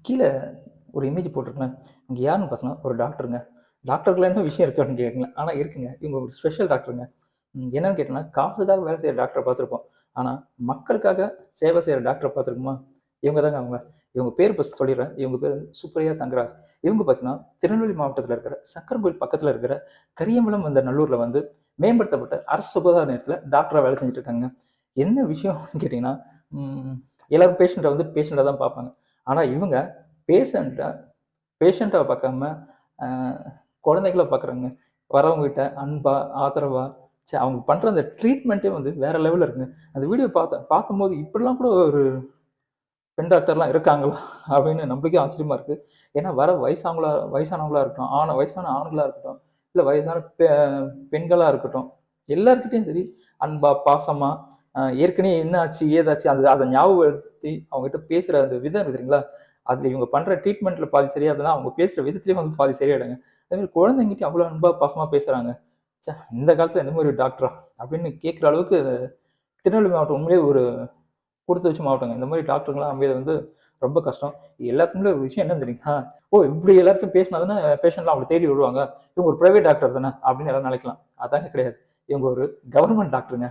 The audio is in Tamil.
கீழே ஒரு இமேஜ் போட்டிருக்கேன். இங்கே யாருன்னு பார்த்தோன்னா ஒரு டாக்டருங்க. டாக்டருக்குலாம் என்ன விஷயம் இருக்கு அப்படின்னு கேட்குங்க. ஆனால் இருக்குங்க. இவங்க ஒரு ஸ்பெஷல் டாக்டருங்க. என்னன்னு கேட்டோம்னா, காசுக்காக வேலை செய்கிற டாக்டரை பார்த்துருப்போம். ஆனால் மக்களுக்காக சேவை செய்கிற டாக்டரை பார்த்துருக்குமா? இவங்க தாங்க அவங்க. இவங்க பேர் ஃபஸ்ட் சொல்லிடுறேன். இவங்க பேர் சுப்ரியா தங்கராஜ். இவங்க பார்த்தீங்கன்னா, திருநெல்வேலி மாவட்டத்தில் இருக்கிற சக்கரங்கோயில் பக்கத்தில் இருக்கிற கரியம்பலம் அந்த நல்லூரில் வந்து மேம்படுத்தப்பட்ட அரசு சுகாதார நிலையத்தில் டாக்டராக வேலை செஞ்சுட்டு இருக்காங்க. என்ன விஷயம் கேட்டிங்கன்னா, எல்லாரும் பேஷண்ட்டை வந்து பேஷண்ட்டாக தான் பார்ப்பாங்க. ஆனால் இவங்க பேஷண்ட்டை பார்க்காம குழந்தைகள பார்க்குறாங்க. வரவங்ககிட்ட அன்பா, ஆதரவா அவங்க பண்ணுற அந்த ட்ரீட்மெண்ட்டே வந்து வேற லெவலில் இருக்குங்க. அந்த வீடியோ பார்க்கும்போது இப்படிலாம் கூட ஒரு பெண் டாக்டர்லாம் இருக்காங்களா அப்படின்னு நம்மளுக்கே ஆச்சரியமா இருக்கு. ஏன்னா வர வயசானவங்களா இருக்கட்டும், வயசான ஆண்களா இருக்கட்டும், இல்லை வயதான பெண்களா இருக்கட்டும், எல்லார்கிட்டையும் சரி அன்பா, பாசமா, ஏற்கனவே என்ன ஆச்சு, ஏதாச்சு அதை ஞாபகப்படுத்தி அவங்ககிட்ட பேசுற அந்த விதம் இருக்குங்களா, அதுல இவங்க பண்ற ட்ரீட்மெண்ட்ல பாதி சரியாதுன்னா அவங்க பேசுற விதத்துலயும் வந்து பாதி சரியாயிடுங்க. அதே மாதிரி குழந்தைங்கிட்ட அவ்வளோ அன்பா, பாசமா பேசுறாங்க. இந்த காலத்துல எந்த மாதிரி டாக்டரா அப்படின்னு கேட்குற அளவுக்கு திருநெல்வேலி மாவட்டம் உண்மையிலேயே ஒரு கொடுத்து வச்ச மாவட்டங்க. இந்த மாதிரி டாக்டருங்களாம் அமைவது வந்து ரொம்ப கஷ்டம். எல்லாத்துக்குமே ஒரு விஷயம் என்ன தெரியுங்களா? இப்படி எல்லாருக்கும் பேசினா தானே பேஷண்ட்லாம் அவங்க தேடி வருவாங்க. இவங்க ஒரு பிரைவேட் டாக்டர் தானே அப்படின்னு எல்லாரும் நினைக்கலாம். அதாங்க கிடையாது. இவங்க ஒரு கவர்மெண்ட் டாக்டருங்க.